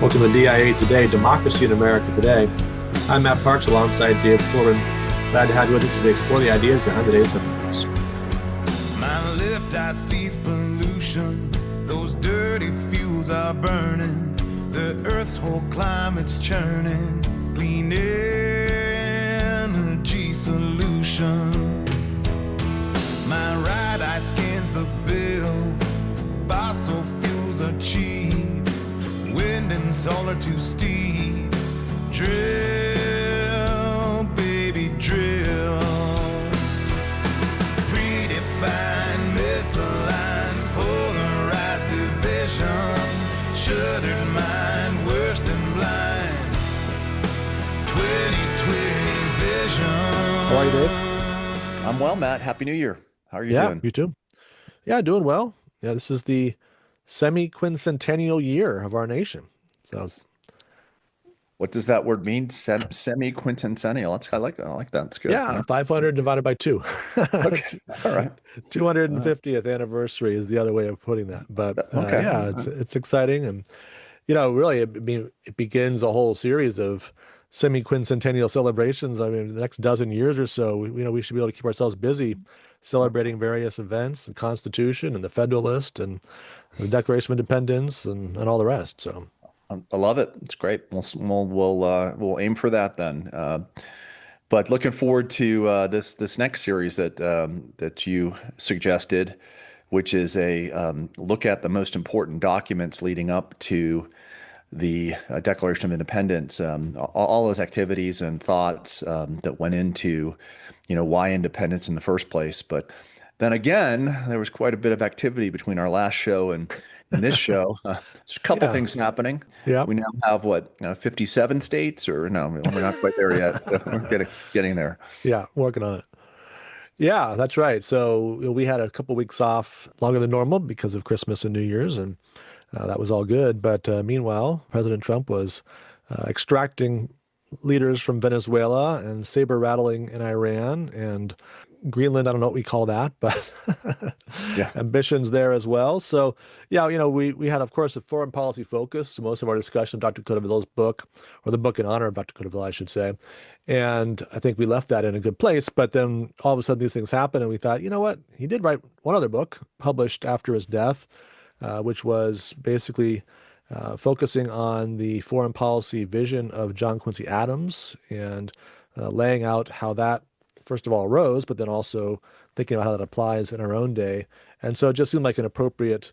Welcome to DIA Today, Democracy in America Today. I'm Matt Parks alongside David Corbin. Glad to have you with us as we explore the ideas behind today's headlines. My left eye sees pollution. Those dirty fuels are burning. The earth's whole climate's churning. Clean energy solution. My right eye scans the bill. Fossil fuels are cheap. Wind and solar too steep. Drill, baby, drill. Predefined, misaligned, polarized division. Shuttered mind, worse than blind. 2020 vision. How are you, Dave? I'm well, Matt. Happy New Year. How are you Yeah, doing? you too. Yeah, doing well. Yeah, this is the semiquincentennial year of our nation. So What does that word mean? Semi-quintennial. I like that. That's good. yeah, 500 divided by 2. Okay. All right. 250th anniversary is the other way of putting that. But Okay. yeah, it's exciting. And, really, it begins a whole series of semi-quincentennial celebrations. I mean, the next dozen years or so, we should be able to keep ourselves busy celebrating various events, the Constitution and the Federalist and the Declaration of Independence and all the rest. So I love it. It's great. We'll aim for that then. But looking forward to this next series that you suggested, which is a look at the most important documents leading up to the Declaration of Independence, all those activities and thoughts that went into, why independence in the first place. But then again, there was quite a bit of activity between our last show and this show. There's a couple yeah, things happening. yeah, We now have 57 states, or no, we're not quite there yet. We're getting there. yeah, working on it. Yeah, that's right. So we had a couple weeks off longer than normal because of Christmas and New Year's, and that was all good. But meanwhile, President Trump was extracting leaders from Venezuela and saber rattling in Iran and Greenland. I don't know what we call that, but Yeah. ambitions there as well. So yeah, we had, of course, a foreign policy focus. So most of our discussion of Dr. Codevilla's book, or the book in honor of Dr. Codevilla, I should say. And I think we left that in a good place. But then all of a sudden these things happen, and we thought, you know what? He did write one other book published after his death, which was basically focusing on the foreign policy vision of John Quincy Adams and laying out how that, first of all, arose, but then also thinking about how that applies in our own day. And so it just seemed like an appropriate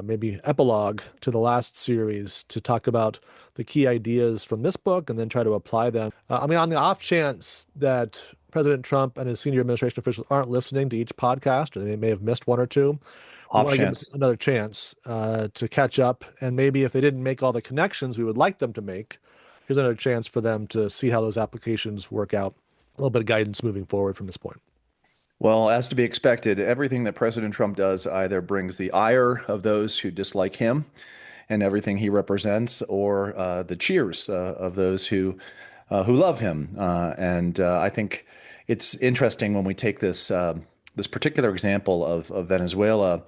maybe epilogue to the last series to talk about the key ideas from this book and then try to apply them. On the off chance that President Trump and his senior administration officials aren't listening to each podcast, or they may have missed one or two, I Off want to give chance. them another chance to catch up. And maybe if they didn't make all the connections we would like them to make, here's another chance for them to see how those applications work out. A little bit of guidance moving forward from this point. Well, as to be expected, everything that President Trump does either brings the ire of those who dislike him and everything he represents, or the cheers of those who love him. And I think it's interesting when we take this particular example of Venezuela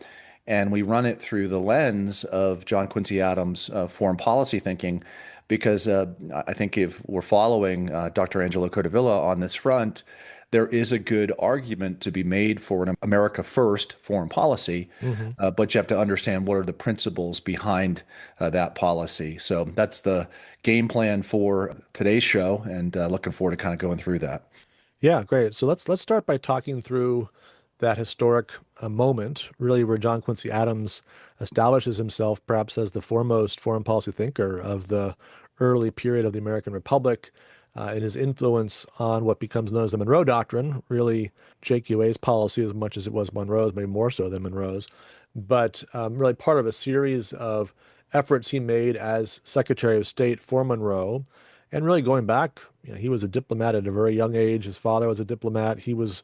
and we run it through the lens of John Quincy Adams' foreign policy thinking, because I think if we're following Dr. Angelo Codevilla on this front, there is a good argument to be made for an America First foreign policy, but you have to understand what are the principles behind that policy. So that's the game plan for today's show, and looking forward to kind of going through that. Yeah, great. So let's start by talking through that historic moment, really, where John Quincy Adams establishes himself perhaps as the foremost foreign policy thinker of the early period of the American Republic, and his influence on what becomes known as the Monroe Doctrine, really JQA's policy as much as it was Monroe's, maybe more so than Monroe's, but really part of a series of efforts he made as Secretary of State for Monroe. And really going back, he was a diplomat at a very young age. His father was a diplomat. He was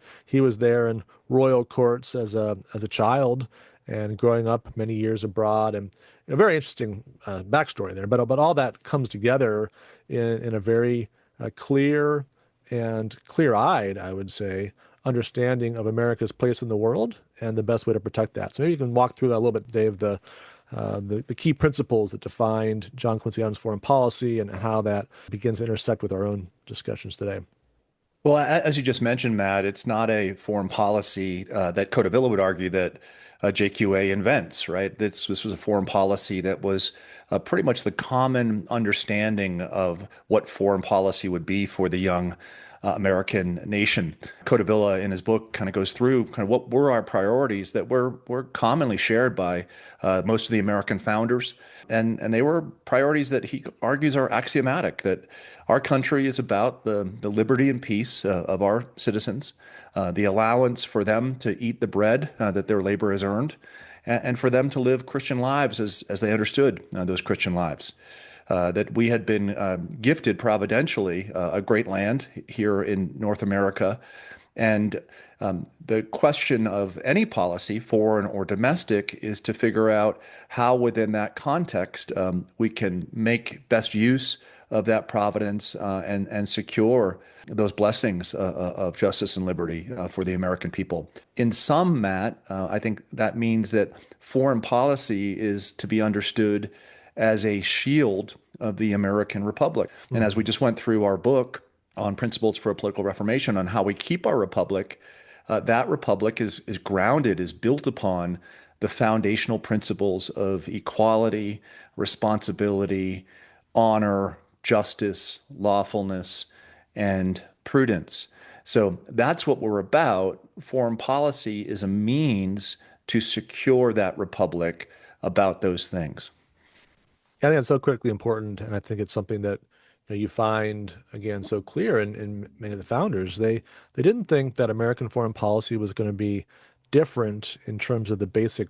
there in royal courts as a child and growing up many years abroad. And a very interesting backstory there. But all that comes together in a very clear and clear-eyed, I would say, understanding of America's place in the world and the best way to protect that. So maybe you can walk through that a little bit, Dave, the the key principles that defined John Quincy Adams' foreign policy and how that begins to intersect with our own discussions today. Well, as you just mentioned, Matt, it's not a foreign policy that Codevilla would argue that JQA invents, right? This was a foreign policy that was pretty much the common understanding of what foreign policy would be for the young American nation. Codevilla in his book kind of goes through kind of what were our priorities that were commonly shared by most of the American founders. And they were priorities that he argues are axiomatic, that our country is about the liberty and peace of our citizens, the allowance for them to eat the bread that their labor has earned, and for them to live Christian lives as they understood those Christian lives. That we had been gifted providentially a great land here in North America. And the question of any policy, foreign or domestic, is to figure out how within that context we can make best use of that providence and secure those blessings of justice and liberty for the American people. In sum, Matt, I think that means that foreign policy is to be understood as a shield of the American Republic. And as we just went through our book on Principles for a Political Reformation on how we keep our republic, that republic is grounded, is built upon the foundational principles of equality, responsibility, honor, justice, lawfulness, and prudence. So that's what we're about. Foreign policy is a means to secure that republic about those things. I think it's so critically important, and I think it's something that you find again so clear in many of the founders. They didn't think that American foreign policy was going to be different in terms of the basic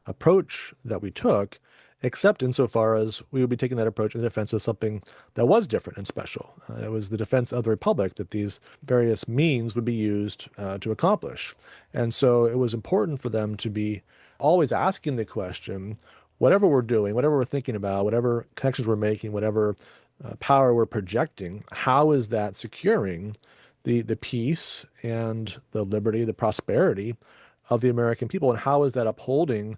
approach that we took, except insofar as we would be taking that approach in the defense of something that was different and special. It was the defense of the republic that these various means would be used to accomplish. And so it was important for them to be always asking the question, whatever we're doing, whatever we're thinking about, whatever connections we're making, whatever power we're projecting, how is that securing the peace and the liberty, the prosperity of the American people? And how is that upholding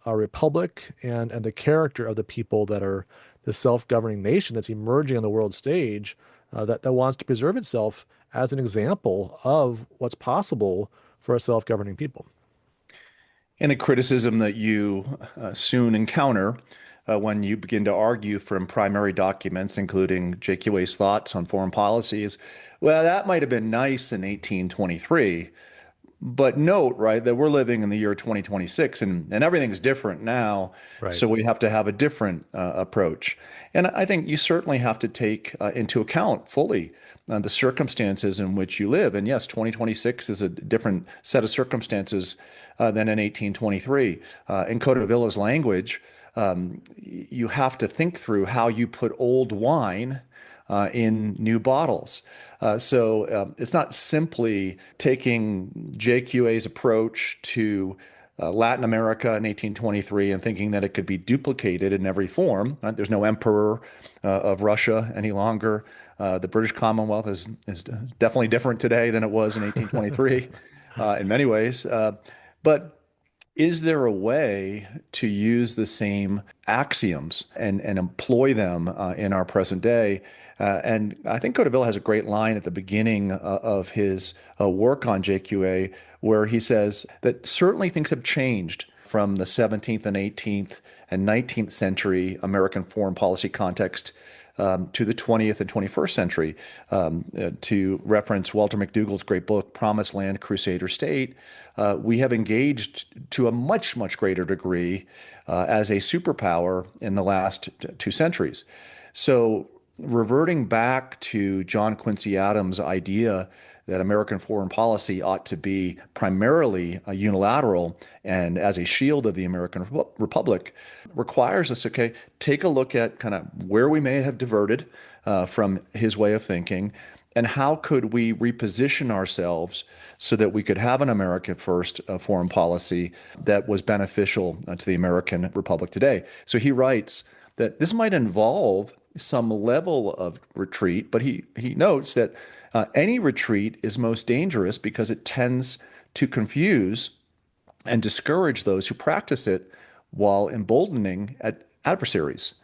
our republic and the character of the people that are the self-governing nation that's emerging on the world stage that wants to preserve itself as an example of what's possible for a self-governing people? And a criticism that you soon encounter when you begin to argue from primary documents, including JQA's thoughts on foreign policy, is, well, that might have been nice in 1823. But note, right, that we're living in the year 2026 and everything's different now. Right. So we have to have a different approach. And I think you certainly have to take into account fully the circumstances in which you live. And yes, 2026 is a different set of circumstances than in 1823. In Codevilla's language, you have to think through how you put old wine in new bottles. So it's not simply taking JQA's approach to Latin America in 1823 and thinking that it could be duplicated in every form. Right? There's no emperor of Russia any longer. The British Commonwealth is definitely different today than it was in 1823 in many ways. But is there a way to use the same axioms and employ them in our present day? And I think Codevilla has a great line at the beginning of his work on JQA, where he says that certainly things have changed from the 17th and 18th and 19th century American foreign policy context to the 20th and 21st century. To reference Walter McDougall's great book, Promised Land, Crusader State, we have engaged to a much, much greater degree as a superpower in the last 2 centuries. So reverting back to John Quincy Adams' idea that American foreign policy ought to be primarily unilateral and as a shield of the American Republic requires us to take a look at kind of where we may have diverted from his way of thinking and how could we reposition ourselves so that we could have an American first foreign policy that was beneficial to the American Republic today. So he writes that this might involve some level of retreat, but he notes that any retreat is most dangerous because it tends to confuse and discourage those who practice it while emboldening adversaries.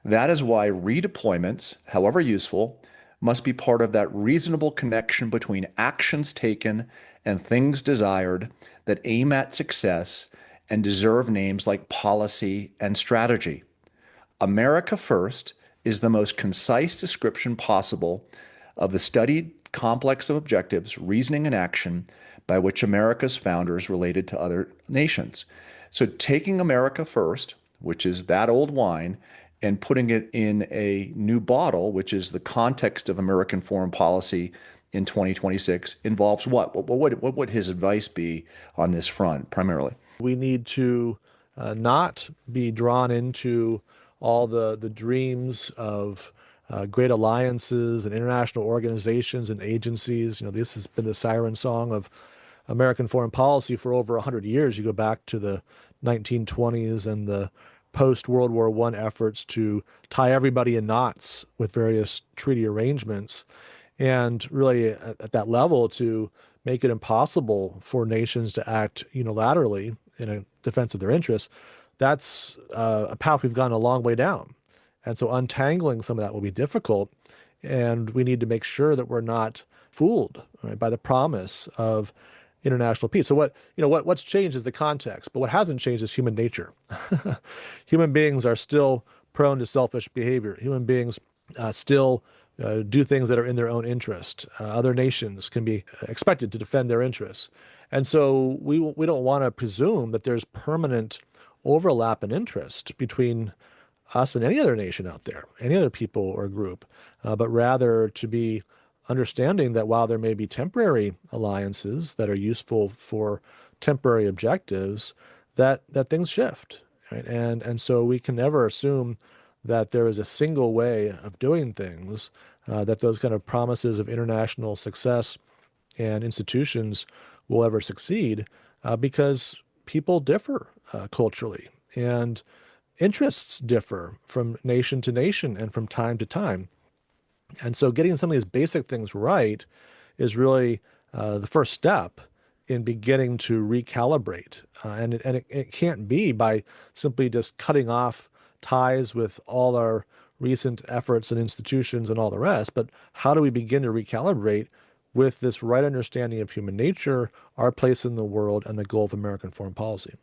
That is why redeployments, however useful, must be part of that reasonable connection between actions taken and things desired that aim at success and deserve names like policy and strategy. America First is the most concise description possible of the studied complex of objectives, reasoning, and action by which America's founders related to other nations. So, taking America First, which is that old wine, and putting it in a new bottle, which is the context of American foreign policy in 2026, involves what? What would his advice be on this front primarily? We need to not be drawn into all the dreams of great alliances and international organizations and agencies. This has been the siren song of American foreign policy for over 100 years. You go back to the 1920s and the post-World War I efforts to tie everybody in knots with various treaty arrangements, and really at that level to make it impossible for nations to act unilaterally in a defense of their interests. That's a path we've gone a long way down. And so untangling some of that will be difficult. And we need to make sure that we're not fooled, right, by the promise of international peace. So what's changed is the context, but what hasn't changed is human nature. Human beings are still prone to selfish behavior. Human beings still do things that are in their own interest. Other nations can be expected to defend their interests. And so we don't want to presume that there's permanent overlap in interest between us and any other nation out there, any other people or group, but rather to be understanding that while there may be temporary alliances that are useful for temporary objectives, that things shift, right? And so we can never assume that there is a single way of doing things, that those kind of promises of international success and institutions will ever succeed, because people differ culturally, and interests differ from nation to nation and from time to time. And so getting some of these basic things right is really the first step in beginning to recalibrate. And it can't be by simply just cutting off ties with all our recent efforts and institutions and all the rest, but how do we begin to recalibrate with this right understanding of human nature, our place in the world, and the goal of American foreign policy?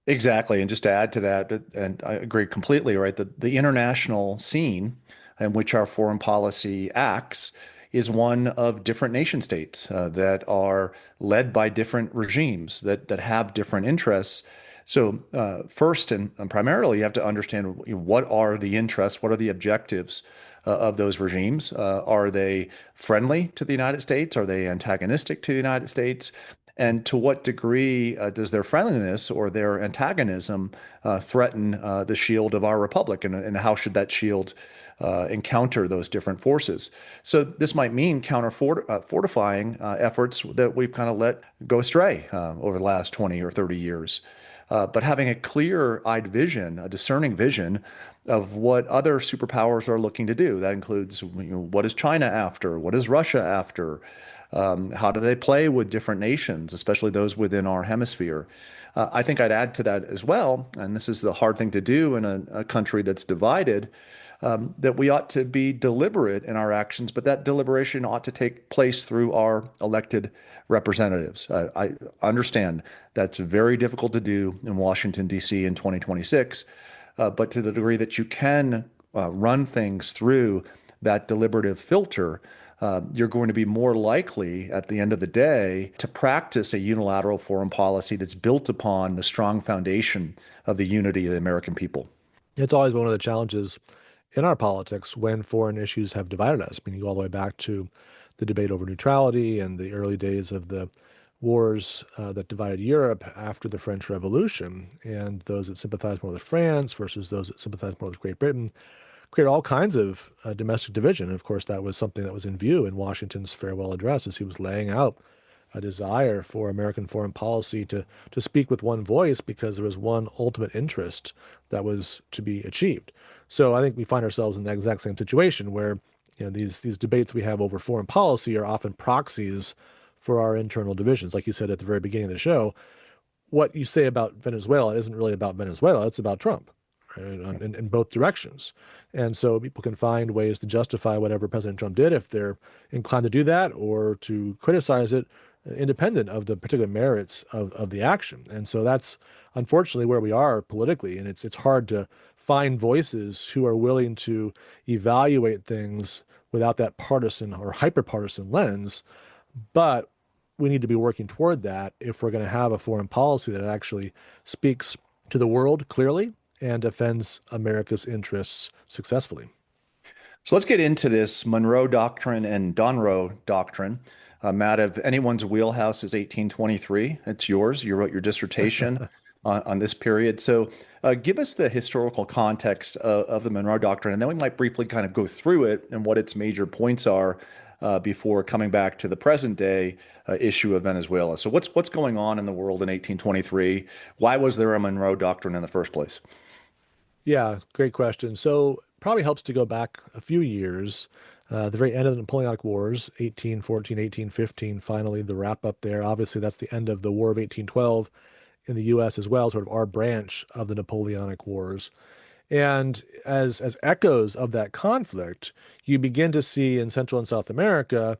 Exactly. And just to add to that, and I agree completely, right? The international scene in which our foreign policy acts is one of different nation states that are led by different regimes that have different interests. So first and primarily, you have to understand what are the interests, what are the objectives of those regimes. Are they friendly to the United States? Are they antagonistic to the United States? And to what degree does their friendliness or their antagonism threaten the shield of our republic? And how should that shield encounter those different forces? So this might mean fortifying efforts that we've kind of let go astray over the last 20 or 30 years. But having a clear-eyed vision, a discerning vision of what other superpowers are looking to do. That includes, what is China after? What is Russia after? How do they play with different nations, especially those within our hemisphere? I think I'd add to that as well, and this is the hard thing to do in a country that's divided, that we ought to be deliberate in our actions, but that deliberation ought to take place through our elected representatives. I understand that's very difficult to do in Washington, D.C. in 2026, but to the degree that you can run things through that deliberative filter, you're going to be more likely at the end of the day to practice a unilateral foreign policy that's built upon the strong foundation of the unity of the American people. It's always one of the challenges in our politics when foreign issues have divided us. I mean, you go all the way back to the debate over neutrality and the early days of the wars that divided Europe after the French Revolution, and those that sympathized more with France versus those that sympathized more with Great Britain create all kinds of domestic division. And of course, that was something that was in view in Washington's farewell address as he was laying out a desire for American foreign policy to speak with one voice because there was one ultimate interest that was to be achieved. So I think we find ourselves in the exact same situation where these debates we have over foreign policy are often proxies for our internal divisions. Like you said at the very beginning of the show, what you say about Venezuela isn't really about Venezuela, it's about Trump, right? In both directions. And so people can find ways to justify whatever President Trump did if they're inclined to do that, or to criticize it independent of the particular merits of the action. And so that's unfortunately where we are politically. And it's hard to find voices who are willing to evaluate things without that partisan or hyper-partisan lens. But we need to be working toward that if we're going to have a foreign policy that actually speaks to the world clearly and defends America's interests successfully. So let's get into this Monroe Doctrine and Monroe Doctrine. Matt, if anyone's wheelhouse is 1823, it's yours. You wrote your dissertation on this period. So give us the historical context of the Monroe Doctrine, and then we might briefly kind of go through it and what its major points are before coming back to the present day issue of Venezuela. So what's going on in the world in 1823? Why was there a Monroe Doctrine in the first place? Yeah, great question. So probably helps to go back a few years. The very end of the Napoleonic Wars, 1814, 1815, finally the wrap up there. Obviously, that's the end of the War of 1812 in the U.S. as well, sort of our branch of the Napoleonic Wars. And as echoes of that conflict, you begin to see in Central and South America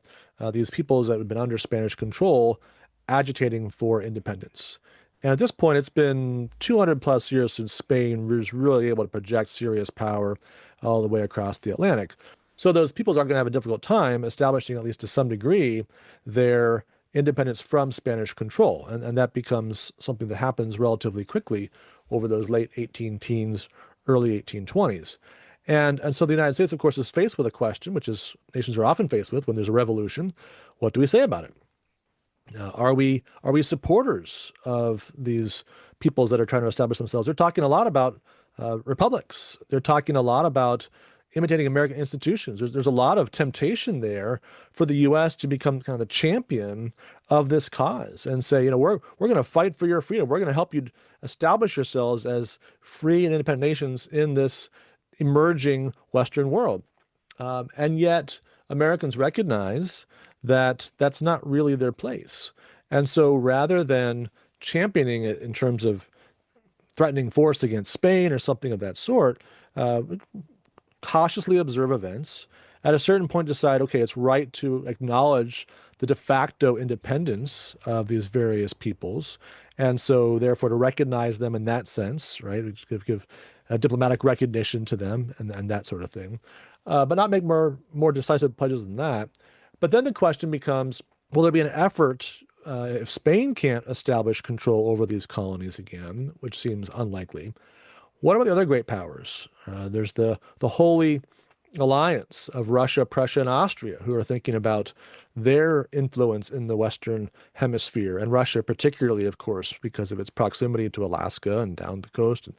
these peoples that had been under Spanish control agitating for independence. And at this point, it's been 200 plus years since Spain was really able to project serious power all the way across the Atlantic. So those peoples are going to have a difficult time establishing, at least to some degree, their independence from Spanish control. And that becomes something that happens relatively quickly over those late 18 teens, early 1820s. And so the United States, of course, is faced with a question, which is nations are often faced with when there's a revolution. What do we say about it? Are we supporters of these peoples that are trying to establish themselves? They're talking a lot about republics. They're talking a lot about imitating American institutions. There's a lot of temptation there for the U.S. to become kind of the champion of this cause and say, we're going to fight for your freedom. We're going to help you establish yourselves as free and independent nations in this emerging Western world. And yet Americans recognize that that's not really their place. And so rather than championing it in terms of threatening force against Spain or something of that sort, cautiously observe events, at a certain point decide, okay, it's right to acknowledge the de facto independence of these various peoples. And so therefore to recognize them in that sense, right? Give a diplomatic recognition to them and that sort of thing. But not make more decisive pledges than that. But then the question becomes, will there be an effort if Spain can't establish control over these colonies again, which seems unlikely? What about the other great powers? There's the Holy Alliance of Russia, Prussia, and Austria, who are thinking about their influence in the Western Hemisphere, and Russia particularly, of course, because of its proximity to Alaska and down the coast. And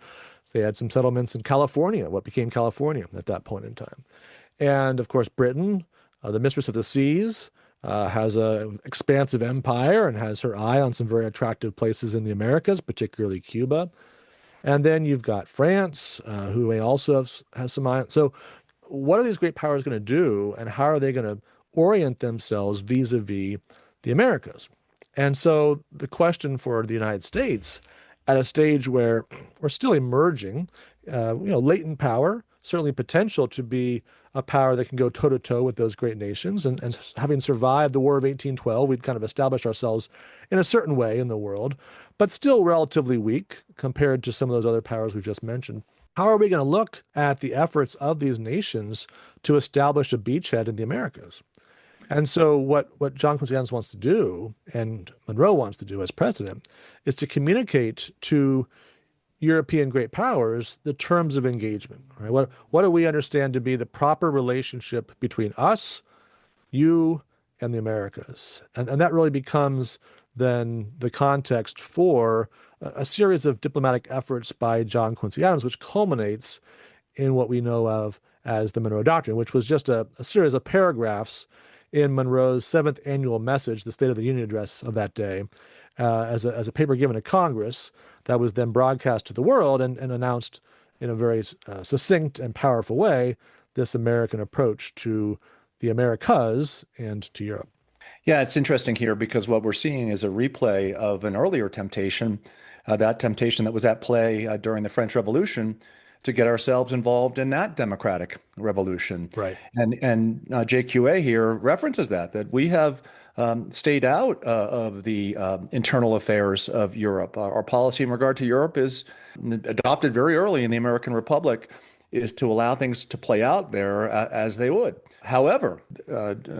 they had some settlements in California, what became California at that point in time. And of course, Britain, the mistress of the seas, has an expansive empire and has her eye on some very attractive places in the Americas, particularly Cuba. And then you've got France, who may also have some eye. So what are these great powers going to do, and how are they going to orient themselves vis-a-vis the Americas? And so the question for the United States, at a stage where we're still emerging, latent power, certainly potential to be a power that can go toe-to-toe with those great nations. And having survived the War of 1812, we'd kind of established ourselves in a certain way in the world, but still relatively weak compared to some of those other powers we've just mentioned. How are we going to look at the efforts of these nations to establish a beachhead in the Americas? And so what John Quincy Adams wants to do, and Monroe wants to do as president, is to communicate to European great powers the terms of engagement. Right? What do we understand to be the proper relationship between us, you, and the Americas? And that really becomes then the context for a series of diplomatic efforts by John Quincy Adams, which culminates in what we know of as the Monroe Doctrine, which was just a series of paragraphs in Monroe's seventh annual message, the State of the Union address of that day, as a paper given to Congress that was then broadcast to the world and announced in a very succinct and powerful way this American approach to the Americas and to Europe. Yeah, it's interesting here because what we're seeing is a replay of an earlier temptation, that temptation that was at play during the French Revolution to get ourselves involved in that democratic revolution. Right. And JQA here references that we have stayed out of the internal affairs of Europe. Our policy in regard to Europe is adopted very early in the American Republic, is to allow things to play out there as they would. However,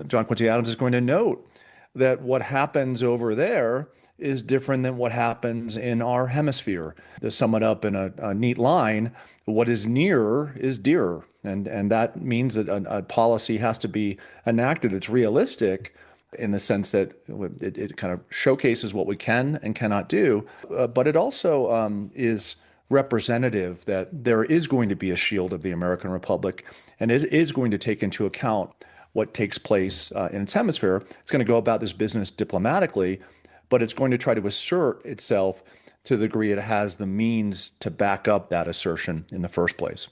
John Quincy Adams is going to note that what happens over there is different than what happens in our hemisphere. To sum it up in a neat line, what is nearer is dearer. And that means that a policy has to be enacted that's realistic in the sense that it kind of showcases what we can and cannot do, but it also is representative that there is going to be a shield of the American Republic, and it is going to take into account what takes place in its hemisphere. It's going to go about this business diplomatically, but it's going to try to assert itself to the degree it has the means to back up that assertion in the first place.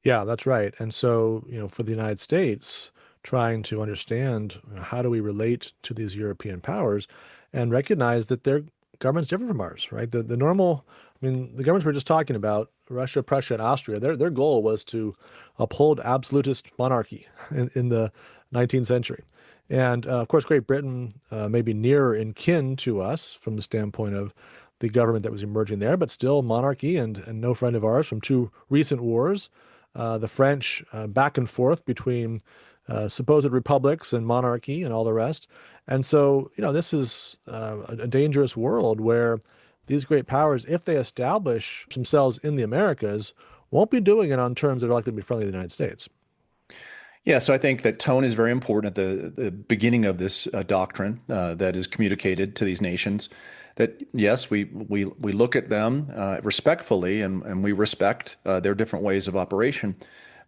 Yeah, that's right. And so, for the United States, trying to understand how do we relate to these European powers and recognize that their government's different from ours, right? The normal, the governments we're just talking about, Russia, Prussia, and Austria, their goal was to uphold absolutist monarchy in the 19th century. And of course, Great Britain may be nearer in kin to us from the standpoint of the government that was emerging there, but still monarchy and no friend of ours from two recent wars. The French back and forth between supposed republics and monarchy and all the rest. And so, this is a dangerous world where these great powers, if they establish themselves in the Americas, won't be doing it on terms that are likely to be friendly to the United States. Yeah, so I think that tone is very important at the beginning of this doctrine that is communicated to these nations. That yes, we look at them respectfully and we respect their different ways of operation.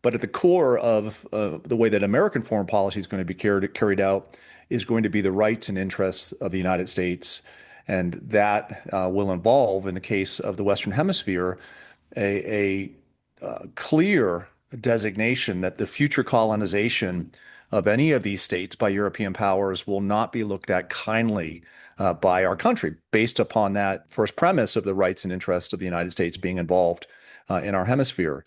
But at the core of the way that American foreign policy is going to be carried out is going to be the rights and interests of the United States. And that will involve, in the case of the Western Hemisphere, a clear designation that the future colonization of any of these states by European powers will not be looked at kindly by our country, based upon that first premise of the rights and interests of the United States being involved in our hemisphere.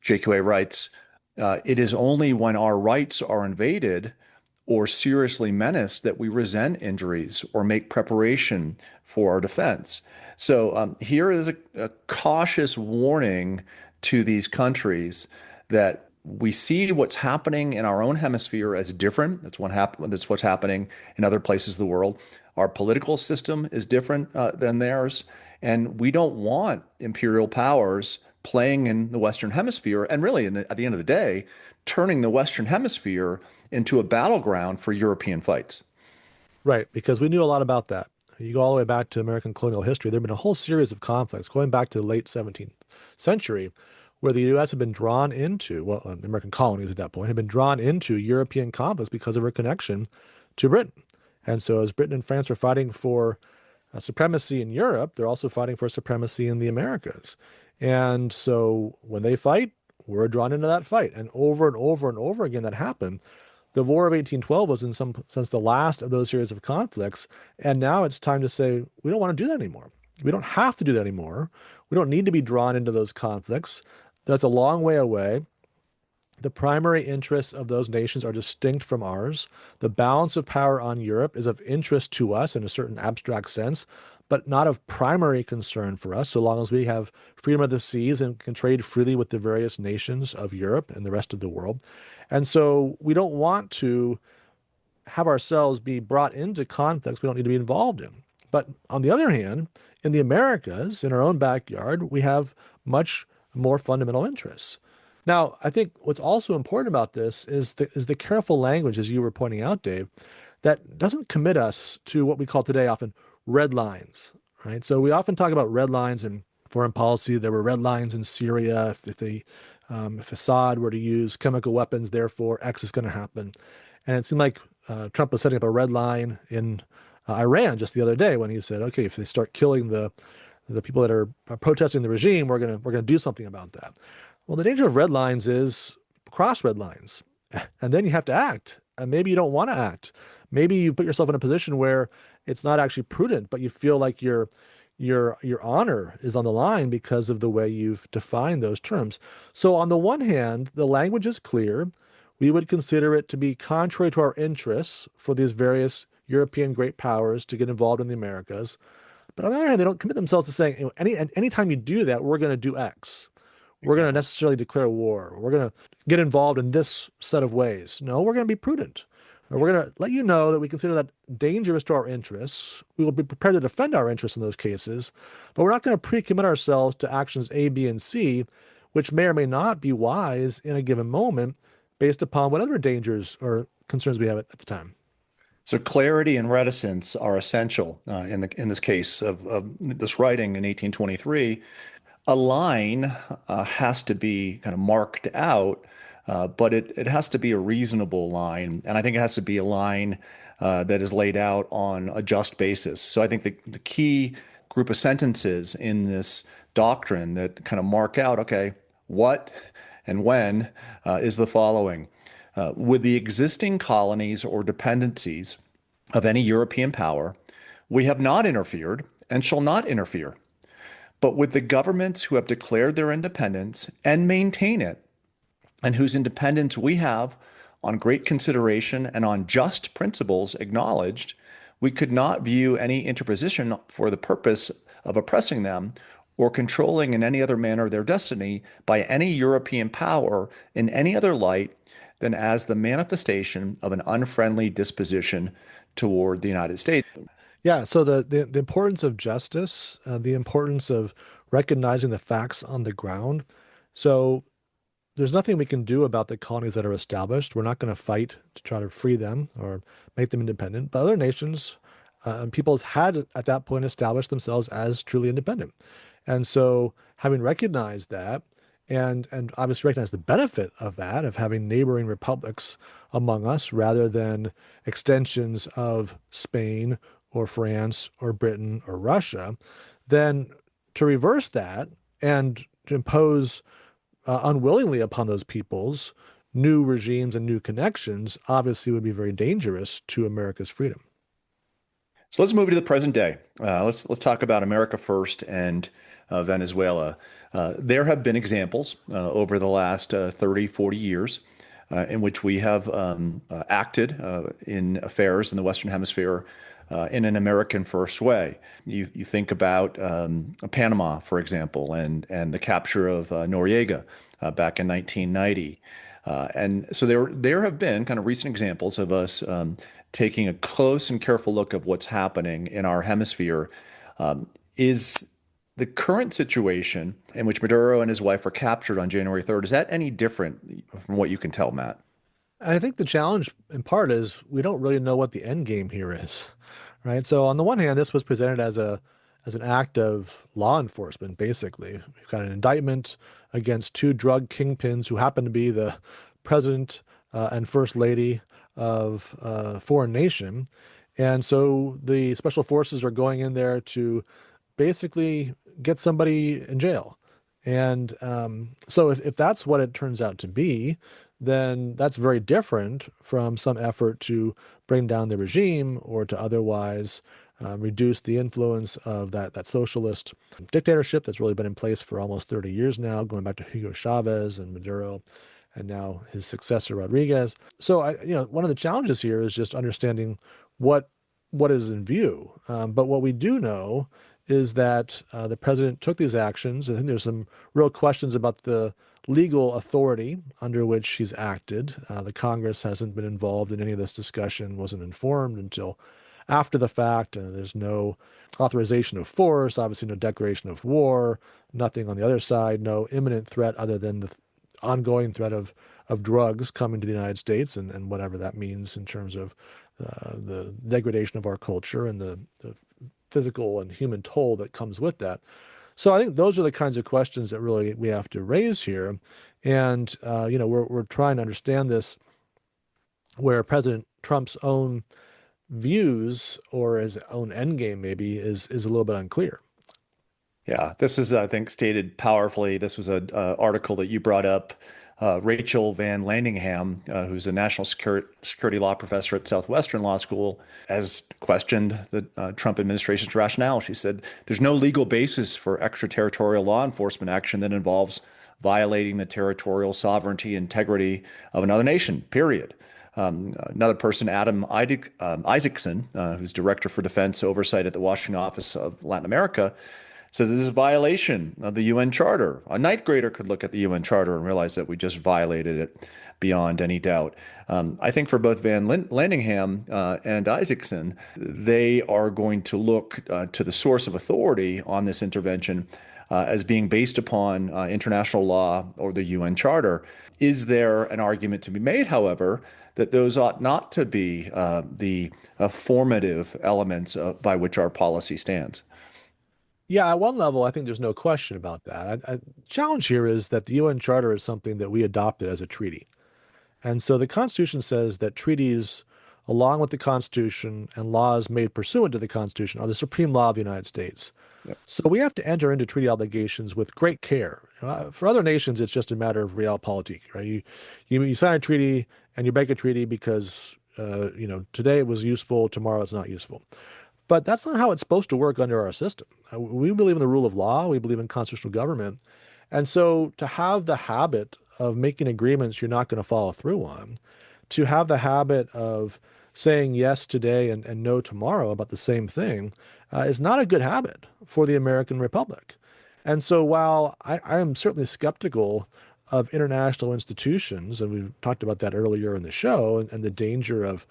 JQA writes, it is only when our rights are invaded or seriously menaced that we resent injuries or make preparation for our defense. So here is a cautious warning to these countries that we see what's happening in our own hemisphere as different. That's what's happening in other places of the world. Our political system is different than theirs, and we don't want imperial powers playing in the Western Hemisphere, and really, at the end of the day, turning the Western Hemisphere into a battleground for European fights. Right, because we knew a lot about that. You go all the way back to American colonial history. There have been a whole series of conflicts going back to the late 17th century where the U.S. had been drawn into, well, the American colonies at that point had been drawn into European conflicts because of her connection to Britain. And so as Britain and France are fighting for supremacy in Europe, they're also fighting for supremacy in the Americas. And so when they fight, we're drawn into that fight. And over and over and over again that happened. The War of 1812 was in some sense the last of those series of conflicts. And now it's time to say, we don't want to do that anymore. We don't have to do that anymore. We don't need to be drawn into those conflicts. That's a long way away. The primary interests of those nations are distinct from ours. The balance of power on Europe is of interest to us in a certain abstract sense, but not of primary concern for us, so long as we have freedom of the seas and can trade freely with the various nations of Europe and the rest of the world. And so we don't want to have ourselves be brought into conflicts we don't need to be involved in. But on the other hand, in the Americas, in our own backyard, we have much more fundamental interests. Now, I think what's also important about this is the careful language, as you were pointing out, Dave, that doesn't commit us to what we call today often red lines, right? So we often talk about red lines in foreign policy. There were red lines in Syria. If Assad were to use chemical weapons, therefore X is going to happen. And it seemed like Trump was setting up a red line in Iran just the other day when he said, okay, if they start killing the people that are protesting the regime, we're gonna do something about that. Well, the danger of red lines is cross red lines, and then you have to act, and maybe you don't want to act maybe you put yourself in a position where it's not actually prudent, but you feel like your honor is on the line because of the way you've defined those terms. So on the one hand, the language is clear. We would consider it to be contrary to our interests for these various European great powers to get involved in the Americas. But on the other hand, they don't commit themselves to saying, anytime you do that, we're going to do X. We're going to Exactly. necessarily declare war. We're going to get involved in this set of ways. No, we're going to be prudent. Yeah. We're going to let you know that we consider that dangerous to our interests. We will be prepared to defend our interests in those cases, but we're not going to pre-commit ourselves to actions A, B, and C, which may or may not be wise in a given moment based upon whatever dangers or concerns we have at the time. So clarity and reticence are essential in this case of this writing in 1823. A line has to be kind of marked out, but it has to be a reasonable line, and I think it has to be a line that is laid out on a just basis. So I think the key group of sentences in this doctrine that kind of mark out, okay, what and when is the following. With the existing colonies or dependencies of any European power, we have not interfered and shall not interfere. But with the governments who have declared their independence and maintain it, and whose independence we have, on great consideration and on just principles, acknowledged, we could not view any interposition for the purpose of oppressing them or controlling in any other manner their destiny by any European power in any other light than as the manifestation of an unfriendly disposition toward the United States. Yeah, so the importance of justice, the importance of recognizing the facts on the ground. So there's nothing we can do about the colonies that are established. We're not going to fight to try to free them or make them independent. But other nations and peoples had at that point established themselves as truly independent. And so having recognized that and obviously recognize the benefit of that, of having neighboring republics among us rather than extensions of Spain or France or Britain or Russia, then to reverse that and to impose unwillingly upon those peoples new regimes and new connections obviously would be very dangerous to America's freedom. So let's move to the present day. Let's talk about America first and Venezuela. There have been examples over the last 30, 40 years in which we have acted in affairs in the Western Hemisphere in an American first way. You think about Panama, for example, and the capture of Noriega back in 1990. And so there have been kind of recent examples of us taking a close and careful look at what's happening in our hemisphere. Is the current situation in which Maduro and his wife were captured on January 3rd, is that any different from what you can tell, Matt? I think the challenge in part is we don't really know what the end game here is, right? So on the one hand, this was presented as an act of law enforcement, basically. We've got an indictment against two drug kingpins who happen to be the president and first lady of a foreign nation. And so the special forces are going in there to basically get somebody in jail. And so if that's what it turns out to be, then that's very different from some effort to bring down the regime or to otherwise reduce the influence of that socialist dictatorship that's really been in place for almost 30 years now, going back to Hugo Chavez and Maduro, and now his successor Rodriguez. So one of the challenges here is just understanding what is in view. But what we do know is that the president took these actions. I think there's some real questions about the legal authority under which he's acted. The Congress hasn't been involved in any of this discussion, wasn't informed until after the fact. There's no authorization of force, obviously no declaration of war, nothing on the other side, no imminent threat other than the ongoing threat of drugs coming to the United States and whatever that means in terms of the degradation of our culture and the physical and human toll that comes with that. So I think those are the kinds of questions that really we have to raise here. And, we're trying to understand this where President Trump's own views or his own endgame maybe is a little bit unclear. Yeah, this is, I think, stated powerfully. This was an article that you brought up Rachel Van Landingham, who's a national security law professor at Southwestern Law School, has questioned the Trump administration's rationale. She said there's no legal basis for extraterritorial law enforcement action that involves violating the territorial sovereignty and integrity of another nation, period. Another person, Adam Isaacson, who's Director for Defense Oversight at the Washington Office of Latin America, says this is a violation of the UN Charter. A ninth grader could look at the UN Charter and realize that we just violated it beyond any doubt. I think for both Van Landingham and Isaacson, they are going to look to the source of authority on this intervention as being based upon international law or the UN Charter. Is there an argument to be made, however, that those ought not to be the formative elements by which our policy stands? Yeah, at one level, I think there's no question about that. Challenge here is that the UN Charter is something that we adopted as a treaty. And so the Constitution says that treaties, along with the Constitution and laws made pursuant to the Constitution, are the supreme law of the United States. Yep. So we have to enter into treaty obligations with great care. For other nations, it's just a matter of realpolitik, right? You sign a treaty and you break a treaty because today it was useful, tomorrow it's not useful. But that's not how it's supposed to work under our system. We believe in the rule of law. We believe in constitutional government. And so to have the habit of making agreements you're not going to follow through on, to have the habit of saying yes today and no tomorrow about the same thing is not a good habit for the American Republic. And so while I am certainly skeptical of international institutions, and we've talked about that earlier in the show, and the danger of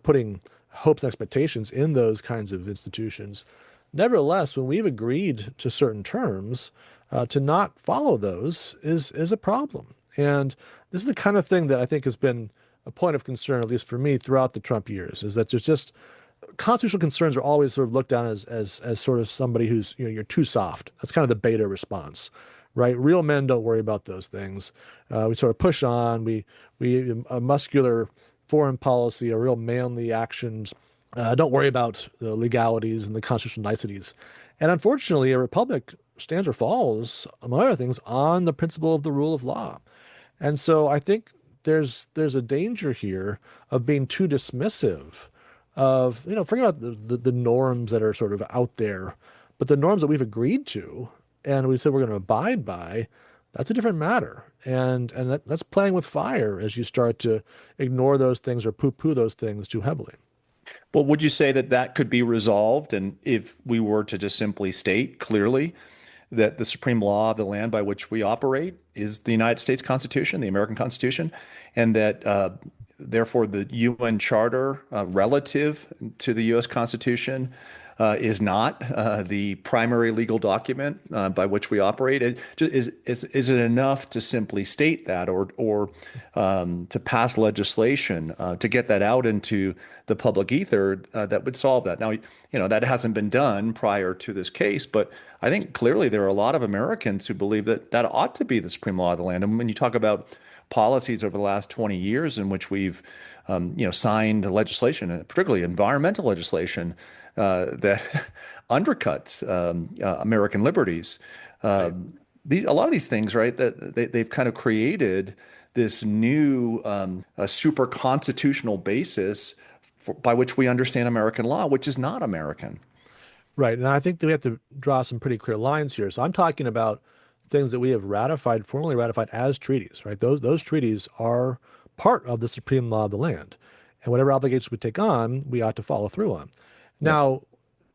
putting hopes and expectations in those kinds of institutions. Nevertheless, when we've agreed to certain terms, to not follow those is a problem. And this is the kind of thing that I think has been a point of concern, at least for me, throughout the Trump years, is that there's just constitutional concerns are always sort of looked down as sort of somebody who's, you're too soft. That's kind of the beta response, right? Real men don't worry about those things. We sort of push on. We a muscular foreign policy, a real manly actions. Don't worry about the legalities and the constitutional niceties. And unfortunately, a republic stands or falls, among other things, on the principle of the rule of law. And so I think there's a danger here of being too dismissive of, forget about the norms that are sort of out there, but the norms that we've agreed to and we said we're going to abide by, that's a different matter. And that's playing with fire as you start to ignore those things or poo-poo those things too heavily. Well, would you say that that could be resolved? And if we were to just simply state clearly that the supreme law of the land by which we operate is the United States Constitution, the American Constitution, and that therefore the UN Charter relative to the U.S. Constitution is not the primary legal document by which we operate. Is it enough to simply state that, or to pass legislation to get that out into the public ether that would solve that? Now, that hasn't been done prior to this case, but I think clearly there are a lot of Americans who believe that that ought to be the supreme law of the land. And when you talk about policies over the last 20 years in which we've signed legislation, particularly environmental legislation, that undercuts American liberties. A lot of these things, right, that they've kind of created this new super constitutional basis by which we understand American law, which is not American. Right. And I think that we have to draw some pretty clear lines here. So I'm talking about things that we have ratified, formally ratified as treaties, right? Those treaties are part of the supreme law of the land. And whatever obligations we take on, we ought to follow through on. Now,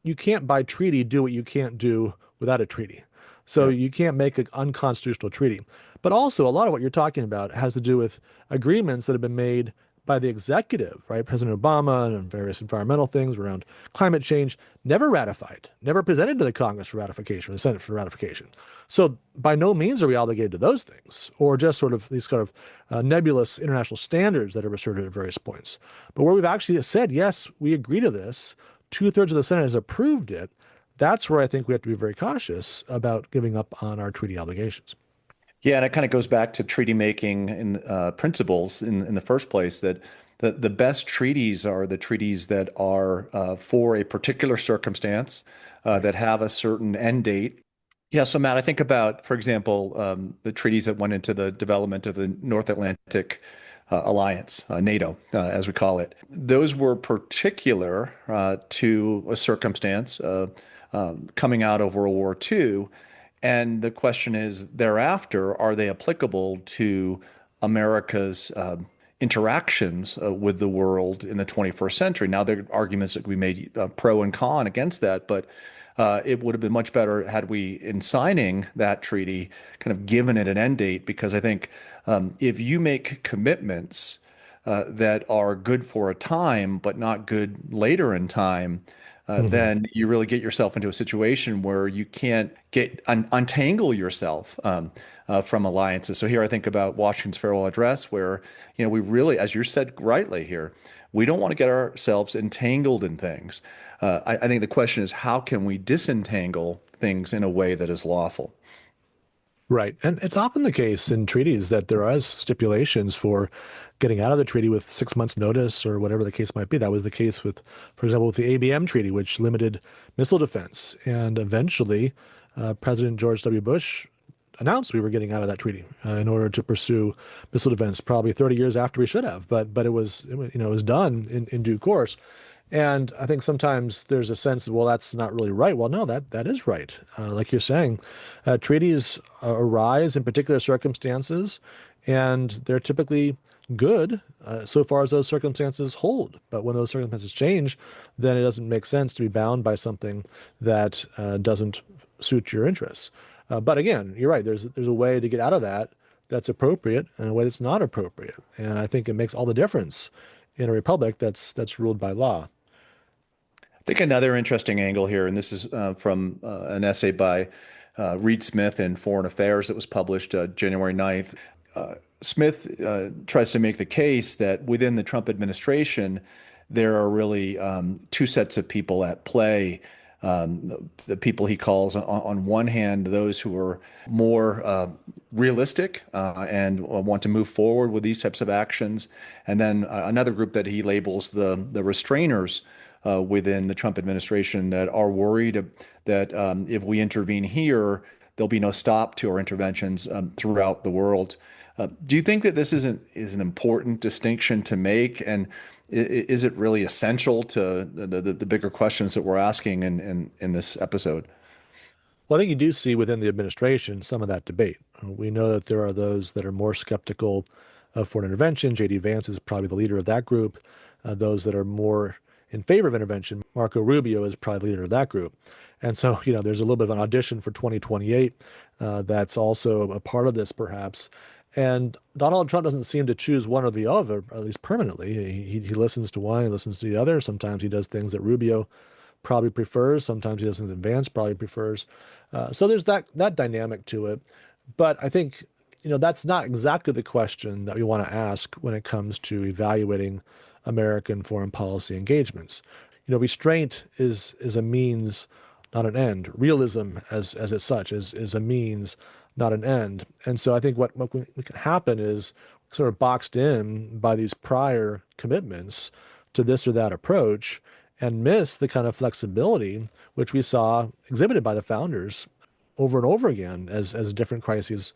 you can't by treaty do what you can't do without a treaty. So you can't make an unconstitutional treaty. But also, a lot of what you're talking about has to do with agreements that have been made by the executive, right? President Obama and various environmental things around climate change, never ratified, never presented to the Congress for ratification, or the Senate for ratification. So by no means are we obligated to those things, or just sort of these kind of nebulous international standards that are asserted at various points. But where we've actually said, yes, we agree to this, 2/3 of the Senate has approved it, that's where I think we have to be very cautious about giving up on our treaty obligations. Yeah, and it kind of goes back to treaty making in principles in the first place, that the best treaties are the treaties that are for a particular circumstance, that have a certain end date, Yeah, so Matt, I think about, for example, the treaties that went into the development of the North Atlantic Alliance, NATO, as we call it. Those were particular to a circumstance coming out of World War II. And the question is, thereafter, are they applicable to America's interactions with the world in the 21st century? Now, there are arguments that we made pro and con against that, but it would have been much better had we, in signing that treaty, kind of given it an end date, because I think if you make commitments that are good for a time, but not good later in time, Hmm. then you really get yourself into a situation where you can't untangle yourself from alliances. So here I think about Washington's farewell address, where we really, as you said rightly here, we don't want to get ourselves entangled in things. I think the question is, how can we disentangle things in a way that is lawful? Right. And it's often the case in treaties that there is stipulations for getting out of the treaty with 6 months notice or whatever the case might be. That was the case with, for example, with the ABM treaty, which limited missile defense. And eventually, President George W. Bush announced we were getting out of that treaty in order to pursue missile defense, probably 30 years after we should have. But it was done in due course. And I think sometimes there's a sense of, well, that's not really right. Well, no, that is right. Like you're saying, treaties arise in particular circumstances, and they're typically good so far as those circumstances hold. But when those circumstances change, then it doesn't make sense to be bound by something that doesn't suit your interests. But again, you're right. There's a way to get out of that that's appropriate and a way that's not appropriate. And I think it makes all the difference in a republic that's ruled by law. I think another interesting angle here, and this is from an essay by Reed Smith in Foreign Affairs that was published January 9th. Smith tries to make the case that within the Trump administration, there are really two sets of people at play. The people he calls, on one hand, those who are more realistic and want to move forward with these types of actions, and then another group that he labels the restrainers within the Trump administration that are worried that if we intervene here, there'll be no stop to our interventions throughout the world. Do you think that this is an important distinction to make? And is it really essential to the bigger questions that we're asking in this episode? Well, I think you do see within the administration some of that debate. We know that there are those that are more skeptical of foreign intervention. J.D. Vance is probably the leader of that group. Those that are more in favor of intervention, Marco Rubio is probably the leader of that group. And so, there's a little bit of an audition for 2028 that's also a part of this, perhaps. And Donald Trump doesn't seem to choose one or the other, at least permanently. He listens to one, he listens to the other. Sometimes he does things that Rubio probably prefers. Sometimes he does things that Vance probably prefers. So there's that dynamic to it. But I think, that's not exactly the question that we want to ask when it comes to evaluating American foreign policy engagements. Restraint is a means, not an end. Realism, as it's such, is a means, not an end. And so I think what can happen is sort of boxed in by these prior commitments to this or that approach and miss the kind of flexibility which we saw exhibited by the founders over and over again as different crises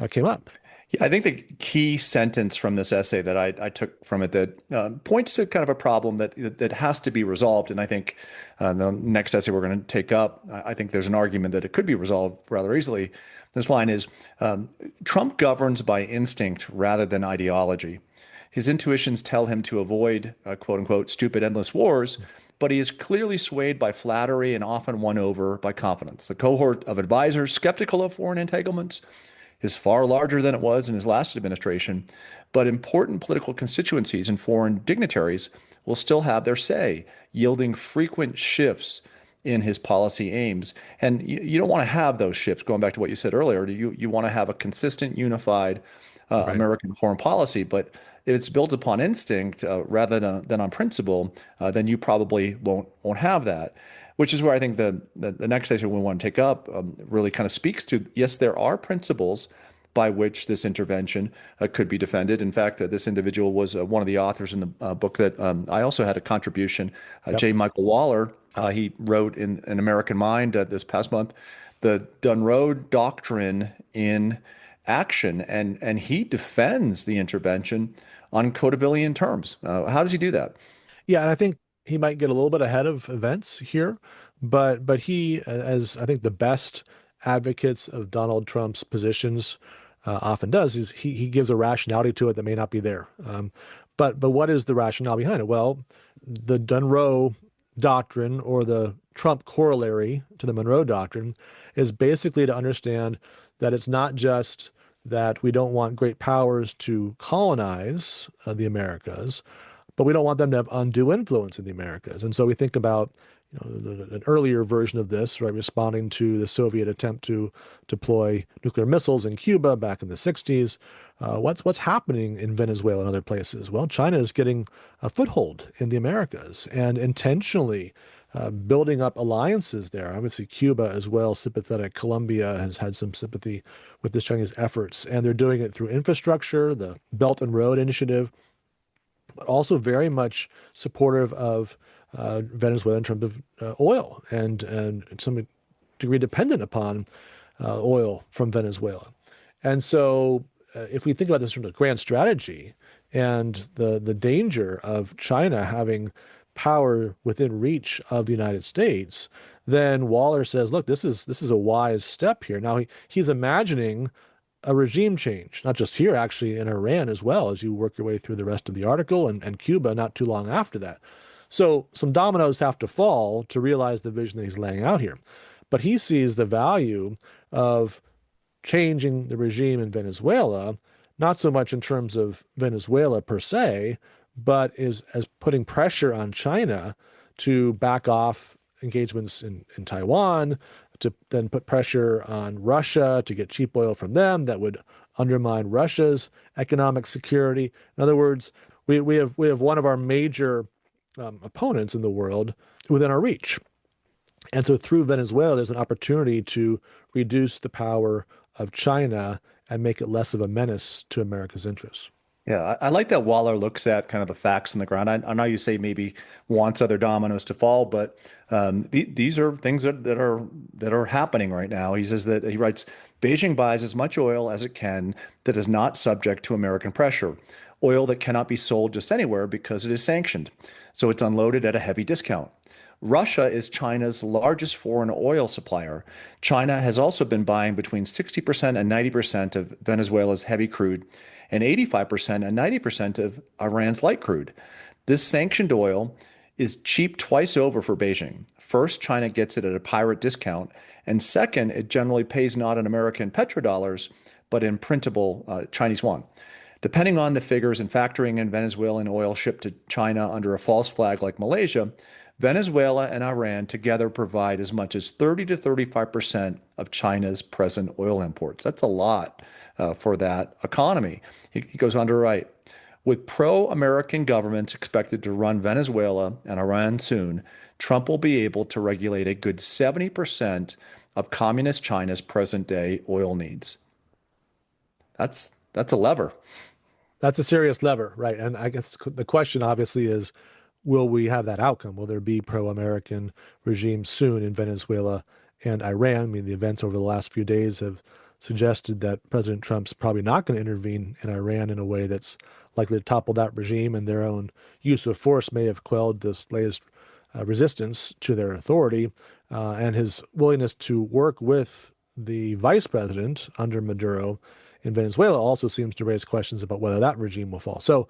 came up. Yeah, I think the key sentence from this essay that I took from it that points to kind of a problem that has to be resolved. And I think the next essay we're going to take up, I think there's an argument that it could be resolved rather easily. This line is, Trump governs by instinct rather than ideology. His intuitions tell him to avoid, quote unquote, stupid endless wars, but he is clearly swayed by flattery and often won over by confidence. The cohort of advisors skeptical of foreign entanglements is far larger than it was in his last administration, but important political constituencies and foreign dignitaries will still have their say, yielding frequent shifts in his policy aims. And you don't want to have those shifts, going back to what you said earlier. You want to have a consistent, unified Right. American foreign policy, but if it's built upon instinct rather than on principle, then you probably won't have that. Which is where I think the next section we want to take up really kind of speaks to, yes, there are principles by which this intervention could be defended. In fact, this individual was one of the authors in the book that I also had a contribution, Yep. J. Michael Waller. He wrote in An American Mind this past month the Monroe Doctrine in action, and he defends the intervention on Codevillian terms. How does he do that? Yeah, and I think he might get a little bit ahead of events here, but he, as I think the best advocates of Donald Trump's positions often does, is he gives a rationality to it that may not be there. But what is the rationale behind it? Well, the Monroe Doctrine, or the Trump corollary to the Monroe Doctrine, is basically to understand that it's not just that we don't want great powers to colonize the Americas, but we don't want them to have undue influence in the Americas. And so we think about, an earlier version of this, right, responding to the Soviet attempt to deploy nuclear missiles in Cuba back in the 60s. What's happening in Venezuela and other places? Well, China is getting a foothold in the Americas and intentionally building up alliances there. Obviously, Cuba as well, sympathetic. Colombia has had some sympathy with this Chinese efforts, and they're doing it through infrastructure, the Belt and Road Initiative, but also very much supportive of Venezuela in terms of oil and to some degree dependent upon oil from Venezuela. And so if we think about this from a grand strategy and the danger of China having power within reach of the United States, then Waller says, look, this is a wise step here. Now he's imagining a regime change, not just here, actually in Iran as well, as you work your way through the rest of the article, and Cuba not too long after that. So some dominoes have to fall to realize the vision that he's laying out here. But he sees the value of changing the regime in Venezuela, not so much in terms of Venezuela per se, but is as putting pressure on China to back off engagements in Taiwan, to then put pressure on Russia to get cheap oil from them that would undermine Russia's economic security. In other words, we have one of our major opponents in the world within our reach. And so through Venezuela, there's an opportunity to reduce the power of China and make it less of a menace to America's interests. Yeah, I like that Waller looks at kind of the facts on the ground. I know you say maybe wants other dominoes to fall, but these are things that are happening right now. He says that he writes, Beijing buys as much oil as it can that is not subject to American pressure, oil that cannot be sold just anywhere because it is sanctioned. So it's unloaded at a heavy discount. Russia is China's largest foreign oil supplier. China has also been buying between 60% and 90% of Venezuela's heavy crude and 85% and 90% of Iran's light crude. This sanctioned oil is cheap twice over for Beijing. First, China gets it at a pirate discount, and second, it generally pays not in American petrodollars, but in printable Chinese yuan. Depending on the figures and factoring in Venezuelan oil shipped to China under a false flag like Malaysia, Venezuela and Iran together provide as much as 30 to 35% of China's present oil imports. That's a lot for that economy. He goes on to write, with pro-American governments expected to run Venezuela and Iran soon, Trump will be able to regulate a good 70% of communist China's present-day oil needs. That's a lever. That's a serious lever, right? And I guess the question obviously is, will we have that outcome? Will there be pro-American regimes soon in Venezuela and Iran? I mean, the events over the last few days have suggested that President Trump's probably not going to intervene in Iran in a way that's likely to topple that regime, and their own use of force may have quelled this latest resistance to their authority. And his willingness to work with the vice president under Maduro in Venezuela also seems to raise questions about whether that regime will fall. So,